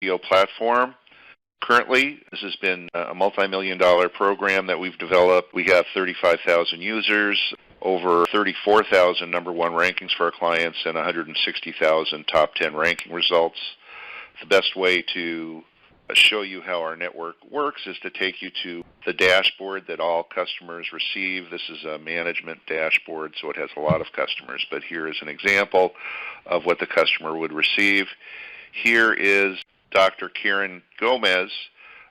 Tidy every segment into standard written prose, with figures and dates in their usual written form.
SEO platform. Currently, this has been a multi-million-dollar program that we've developed. We have 35,000 users, over 34,000 number one rankings for our clients, and 160,000 top 10 ranking results. The best way to show you how our network works is to take you to the dashboard that all customers receive. This is a management dashboard, so it has a lot of customers, but here is an example of what the customer would receive. Here is Dr. Karen Gomez.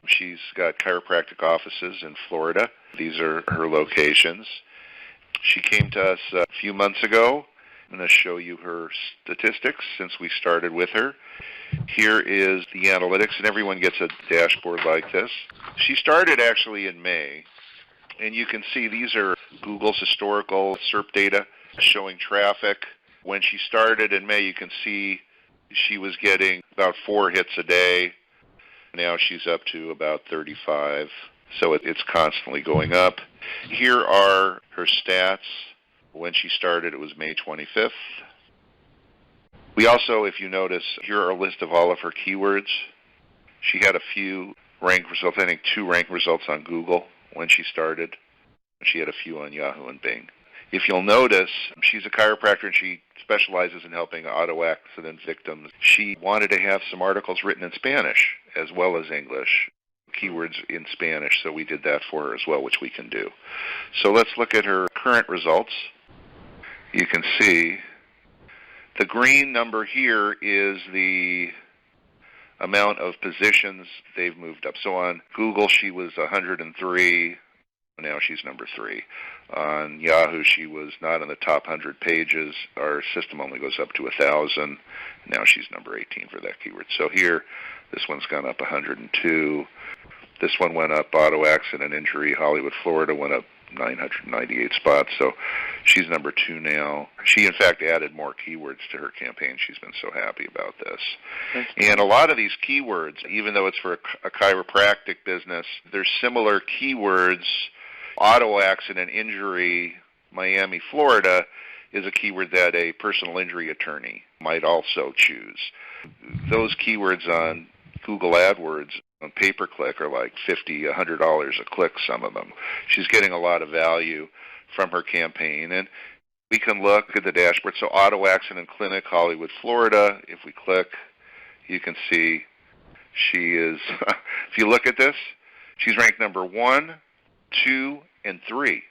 She's got chiropractic offices in Florida. These are her locations. She came to us a few months ago. I'm going to show you her statistics since we started with her. Here is the analytics, and everyone gets a dashboard like this. She started actually in May, and you can see these are Google's historical SERP data showing traffic. When she started in May, you can see she was getting about 4 hits a day. Now she's up to about 35, so it's constantly going up. Here are her stats. When she started, it was May 25th. We also, if you notice, here are a list of all of her keywords. She had a few rank results, I think 2 rank results on Google when she started. She had a few on Yahoo and Bing. If you'll notice, she's a chiropractor and she specializes in helping auto accident victims. She wanted to have some articles written in Spanish as well as English, keywords in Spanish, so we did that for her as well, which we can do. So let's look at her current results. You can see the green number here is the amount of positions they've moved up. So on Google, she was 103. Now she's number 3. On Yahoo, she was not in the top 100 pages. Our system only goes up to 1,000. Now she's number 18 for that keyword. So here, this one's gone up 102. This one went up, auto accident injury, Hollywood, Florida, went up 998 spots. So she's number 2 now. She, in fact, added more keywords to her campaign. She's been so happy about this. And a lot of these keywords, even though it's for a chiropractic business, there's similar keywords. Auto accident injury, Miami, Florida, is a keyword that a personal injury attorney might also choose. Those keywords on Google AdWords on pay-per-click are like $50, $100 a click, some of them. She's getting a lot of value from her campaign. And we can look at the dashboard. So auto accident clinic, Hollywood, Florida. If we click, you can see she is, if you look at this, she's ranked number 1, 2, and 3.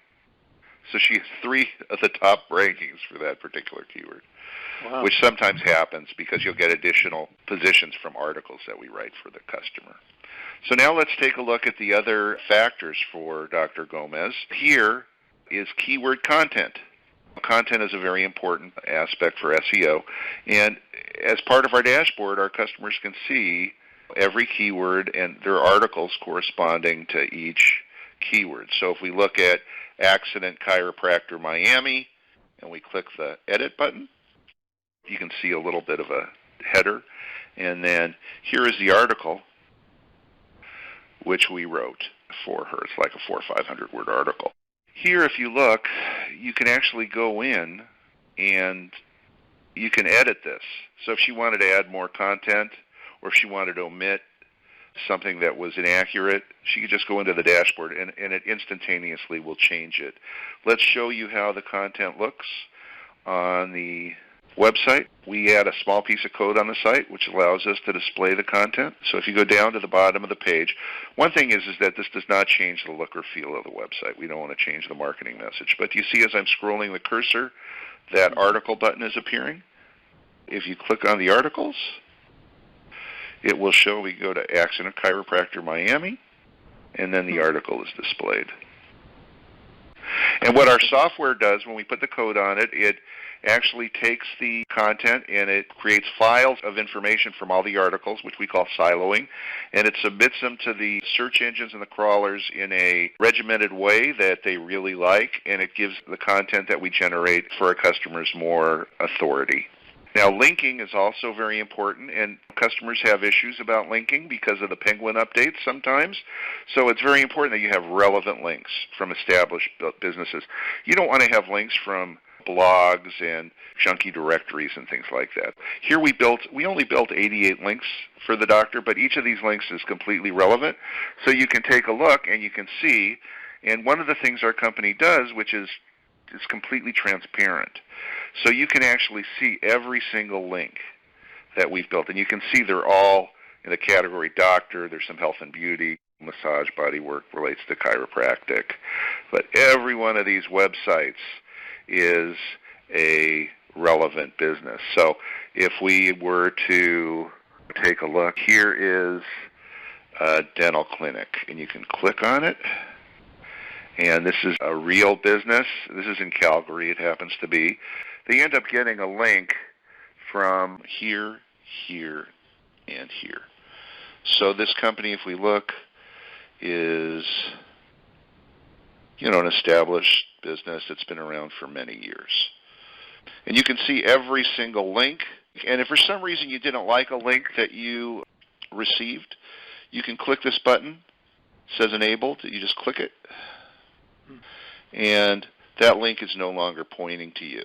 So she has 3 of the top rankings for that particular keyword. Wow. Which sometimes happens because you'll get additional positions from articles that we write for the customer. So now let's take a look at the other factors for Dr. Gomez. Here is keyword content. Content is a very important aspect for SEO. And as part of our dashboard, our customers can see every keyword and their articles corresponding to each keyword. So if we look at accident chiropractor Miami and we click the edit button, you can see a little bit of a header. And then here is the article which we wrote for her. It's like a 400 or 500 word article. Here, if you look, you can actually go in and you can edit this. So if she wanted to add more content or if she wanted to omit something that was inaccurate, she could just go into the dashboard and it instantaneously will change it. Let's show you how the content looks on the website. We add a small piece of code on the site which allows us to display the content. So if you go down to the bottom of the page, one thing is that this does not change the look or feel of the website. We don't want to change the marketing message. But you see as I'm scrolling the cursor, that article button is appearing. If you click on the articles, it will show, we go to Accident Chiropractor Miami, and then the article is displayed. And what our software does when we put the code on it, it actually takes the content and it creates files of information from all the articles, which we call siloing, and it submits them to the search engines and the crawlers in a regimented way that they really like, and it gives the content that we generate for our customers more authority. Now, linking is also very important, and customers have issues about linking because of the Penguin updates sometimes. So it's very important that you have relevant links from established businesses. You don't want to have links from blogs and junky directories and things like that. Here we only built 88 links for the doctor, but each of these links is completely relevant. So you can take a look and you can see, and one of the things our company does, which is completely transparent. So you can actually see every single link that we've built, and you can see they're all in the category doctor. There's some health and beauty, massage, body work relates to chiropractic. But every one of these websites is a relevant business. So if we were to take a look, here is a dental clinic, and you can click on it. And this is a real business. This is in Calgary, it happens to be. They end up getting a link from here, here, and here. So this company, if we look, is, an established business that's been around for many years. And you can see every single link. And if for some reason you didn't like a link that you received, you can click this button. It says enabled. You just click it. And that link is no longer pointing to you.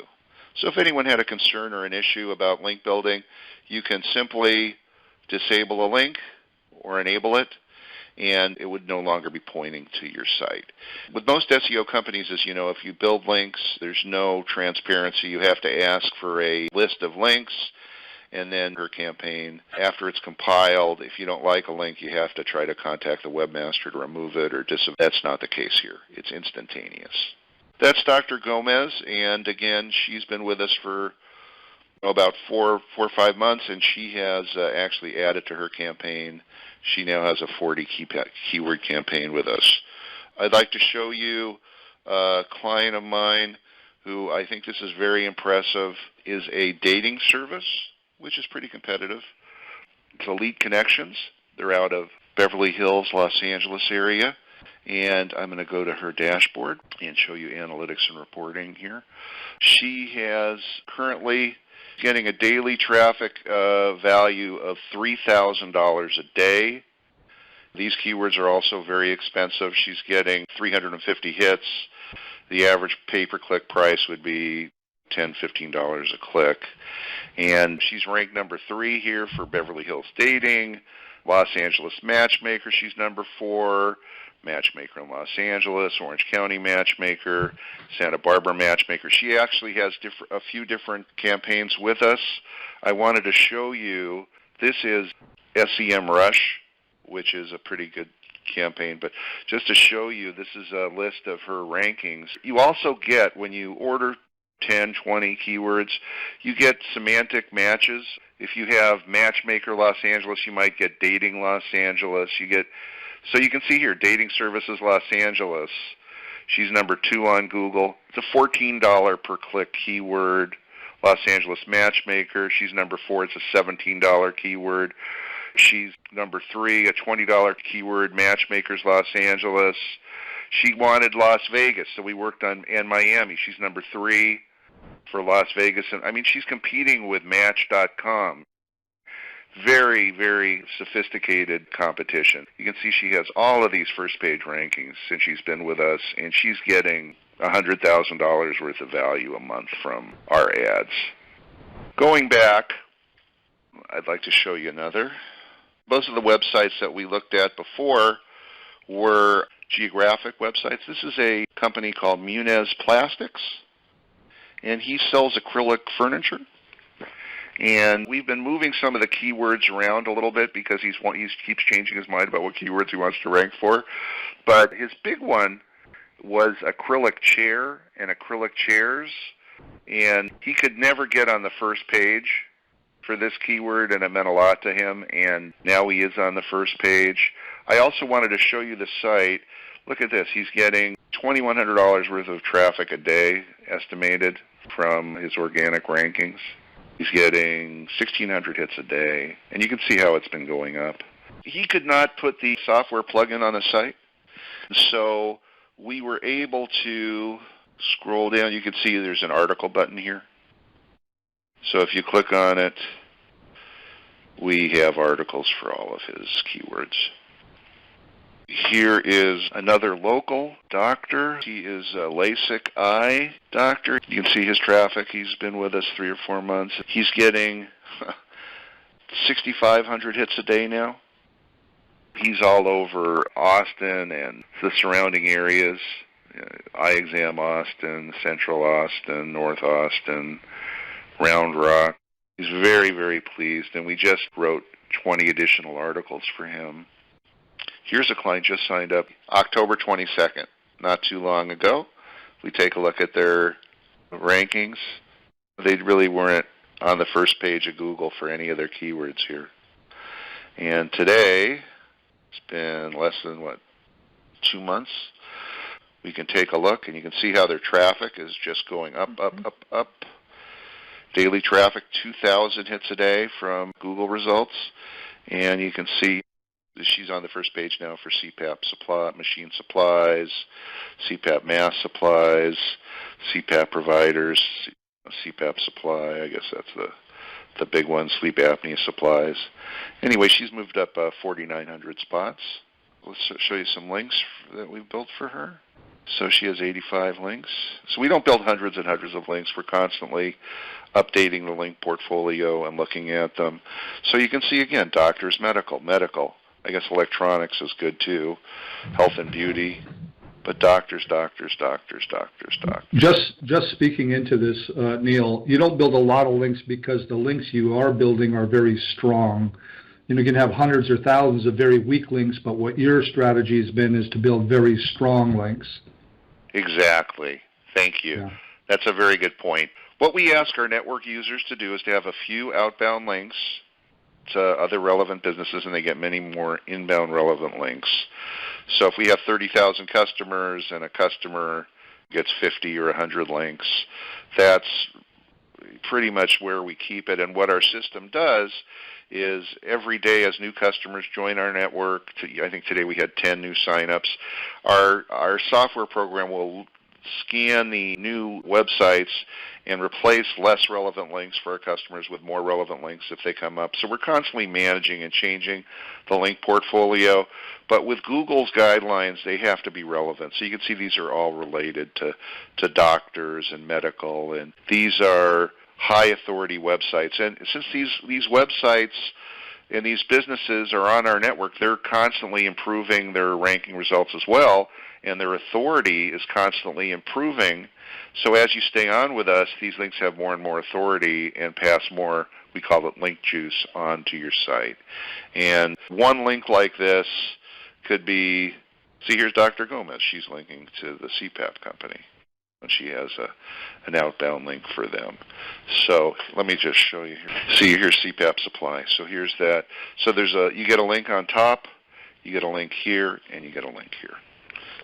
So if anyone had a concern or an issue about link building, you can simply disable a link or enable it, and it would no longer be pointing to your site. With most SEO companies, as you know, if you build links, there's no transparency. You have to ask for a list of links, and then your campaign, after it's compiled, if you don't like a link, you have to try to contact the webmaster to remove it or disable. That's not the case here. It's instantaneous. That's Dr. Gomez, and again, she's been with us for about 4 or 5 months, and she has actually added to her campaign. She now has a 40 keyword campaign with us. I'd like to show you a client of mine who I think this is very impressive, is a dating service, which is pretty competitive. It's Elite Connections. They're out of Beverly Hills, Los Angeles area. And I'm going to go to her dashboard and show you analytics and reporting here. She has currently getting a daily traffic value of $3,000 a day. These keywords are also very expensive. She's getting 350 hits. The average pay-per-click price would be $10, $15 a click. And she's ranked number 3 here for Beverly Hills Dating. Los Angeles Matchmaker, she's number 4. Matchmaker in Los Angeles, Orange County Matchmaker, Santa Barbara Matchmaker. She actually has a few different campaigns with us. I wanted to show you, this is SEMrush, which is a pretty good campaign, but just to show you, this is a list of her rankings. You also get, when you order 10, 20 keywords, you get semantic matches. If you have Matchmaker Los Angeles, you might get Dating Los Angeles. So you can see here, Dating Services Los Angeles. She's number 2 on Google. It's a $14 per click keyword. Los Angeles Matchmaker, she's number 4. It's a $17 keyword. She's number 3, a $20 keyword, Matchmakers Los Angeles. She wanted Las Vegas, so we worked on, and Miami. She's number 3 for Las Vegas. And I mean, she's competing with Match.com. Very, very sophisticated competition. You can see she has all of these first page rankings since she's been with us, and she's getting $100,000 worth of value a month from our ads. Going back, I'd like to show you another. Most of the websites that we looked at before were geographic websites. This is a company called Munez Plastics, and he sells acrylic furniture. And we've been moving some of the keywords around a little bit because he keeps changing his mind about what keywords he wants to rank for. But his big one was acrylic chair and acrylic chairs. And he could never get on the first page for this keyword, and it meant a lot to him. And now he is on the first page. I also wanted to show you the site. Look at this. He's getting $2,100 worth of traffic a day estimated from his organic rankings. He's getting 1,600 hits a day, and you can see how it's been going up. He could not put the software plugin on the site, so we were able to scroll down. You can see there's an article button here. So if you click on it, we have articles for all of his keywords. Here is another local doctor. He is a LASIK eye doctor. You can see his traffic. He's been with us 3 or 4 months. He's getting 6,500 hits a day now. He's all over Austin and the surrounding areas. Eye Exam Austin, Central Austin, North Austin, Round Rock. He's very, very pleased, and we just wrote 20 additional articles for him. Here's a client just signed up October 22nd, not too long ago. We take a look at their rankings. They really weren't on the first page of Google for any of their keywords here. And today, it's been less than, 2 months. We can take a look, and you can see how their traffic is just going up, up. Daily traffic, 2,000 hits a day from Google results. And you can see she's on the first page now for CPAP supply, machine supplies, CPAP mask supplies, CPAP providers, CPAP supply. I guess that's the big one, sleep apnea supplies. Anyway, she's moved up 4,900 spots. Let's show you some links that we've built for her. So she has 85 links. So we don't build hundreds and hundreds of links. We're constantly updating the link portfolio and looking at them. So you can see, again, doctors, medical. I guess electronics is good too, health and beauty, but doctors. Just speaking into this, Neil, you don't build a lot of links because the links you are building are very strong. You can have hundreds or thousands of very weak links, but what your strategy has been is to build very strong links. Exactly. Thank you. Yeah. That's a very good point. What we ask our network users to do is to have a few outbound links to other relevant businesses, and they get many more inbound relevant links. So if we have 30,000 customers and a customer gets 50 or 100 links, that's pretty much where we keep it. And what our system does is every day as new customers join our network, I think today we had 10 new signups, our software program will scan the new websites and replace less relevant links for our customers with more relevant links if they come up. So we're constantly managing and changing the link portfolio. But with Google's guidelines, they have to be relevant. So you can see these are all related to doctors and medical, and these are high authority websites. And since these websites and these businesses are on our network, they're constantly improving their ranking results as well, and their authority is constantly improving. So as you stay on with us, these links have more and more authority and pass more, we call it link juice, onto your site. And one link like this could be, see, here's Dr. Gomez. She's linking to the CPAP company, and she has an outbound link for them. So let me just show you here. See, here's CPAP supply. So here's that. So you get a link on top, you get a link here, and you get a link here.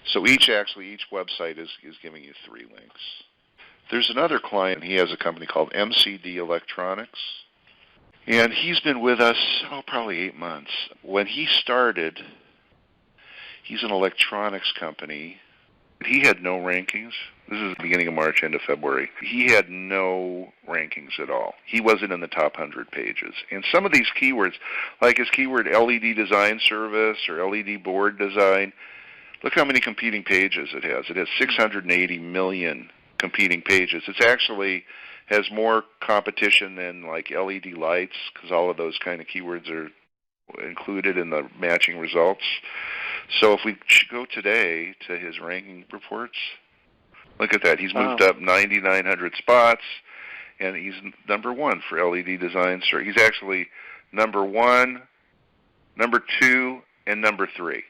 So each website is giving you 3 links. There's another client. He has a company called MCD Electronics, and he's been with us, probably 8 months. When he started, he's an electronics company. He had no rankings. This is the beginning of March, end of February. He had no rankings at all. He wasn't in the top 100 pages. And some of these keywords, like his keyword LED design service or LED board design, look how many competing pages it has. It has 680 million competing pages. It actually has more competition than like LED lights, because all of those kind of keywords are included in the matching results. So if we go today to his ranking reports, look at that. He's moved up 9,900 spots, and he's number 1 for LED design. So he's actually number 1, number 2, and number 3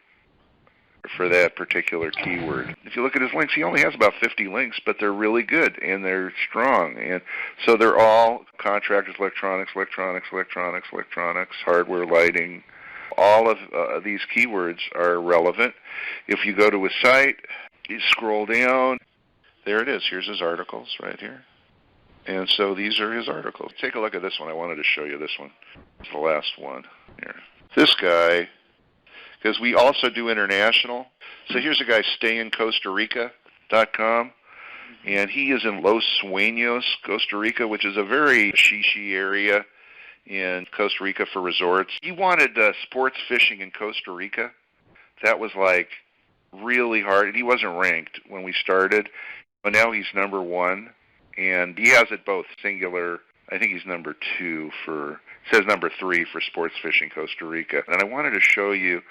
for that particular keyword. If you look at his links, he only has about 50 links, but they're really good and they're strong. And so they're all contractors, electronics, hardware, lighting. All of these keywords are relevant. If you go to his site, you scroll down, there it is. Here's his articles right here. And so these are his articles. Take a look at this one. I wanted to show you this one. It's the last one here. This guy, because we also do international. So here's a guy, stayinCostaRica.com, and he is in Los Sueños, Costa Rica, which is a very shishi area in Costa Rica for resorts. He wanted sports fishing in Costa Rica That was like really hard. He wasn't ranked when we started, but now he's number one, and he has it both singular. I think he's number 2 for, it says number 3 for Sports Fishing Costa Rica. And I wanted to show you,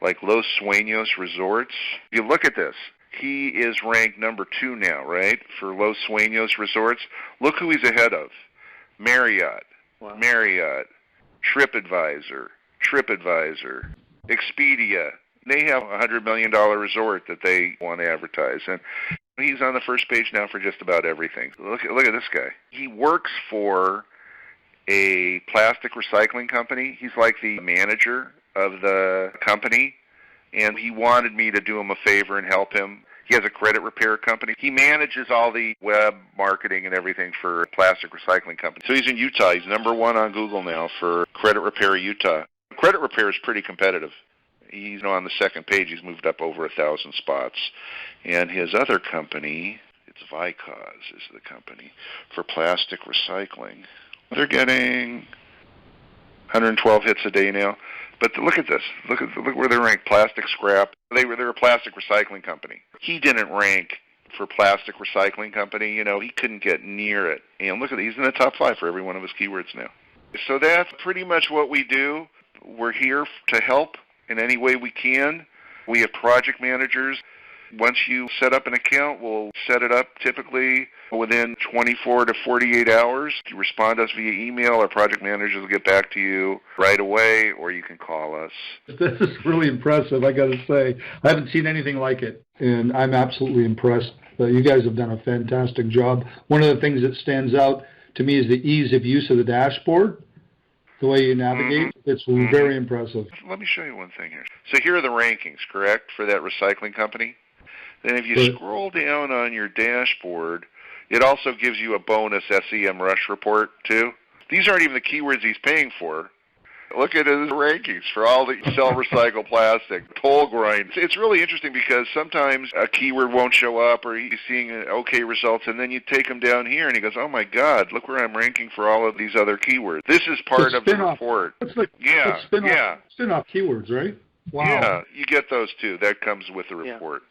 like Los Sueños Resorts. If you look at this, he is ranked number 2 now, right, for Los Sueños Resorts. Look who he's ahead of. Marriott, wow. Marriott, TripAdvisor, Expedia. They have a $100 million resort that they want to advertise, and he's on the first page now for just about everything. Look at this guy. He works for a plastic recycling company. He's like the manager of the company, and he wanted me to do him a favor and help him. He has a credit repair company. He manages all the web marketing and everything for a plastic recycling company. So he's in Utah. He's number 1 on Google now for Credit Repair Utah. Credit repair is pretty competitive. He's on the second page. He's moved up over 1,000 spots. And his other company, it's Vicause is the company, for plastic recycling. They're getting 112 hits a day now. But look at this. Look where they're ranked. Plastic scrap. They're a plastic recycling company. He didn't rank for plastic recycling company. You know, he couldn't get near it. And look at it. He's in the top 5 for every one of his keywords now. So that's pretty much what we do. We're here to help in any way we can. We have project managers. Once you set up an account, we'll set it up typically within 24 to 48 hours. If you respond to us via email, our project managers will get back to you right away, or you can call us. This is really impressive, I got to say. I haven't seen anything like it, and I'm absolutely impressed. You guys have done a fantastic job. One of the things that stands out to me is the ease of use of the dashboard. The way you navigate, it's very impressive. Let me show you one thing here. So here are the rankings, correct, for that recycling company? Then if you scroll down on your dashboard, it also gives you a bonus SEMrush report, too. These aren't even the keywords he's paying for. Look at his rankings for all the sell recycle plastic, toll grind. It's really interesting because sometimes a keyword won't show up or he's seeing okay results, and then you take him down here and he goes, oh my God, look where I'm ranking for all of these other keywords. This is part of the report. It's like spin-off keywords, right? Wow. Yeah, you get those too. That comes with the report.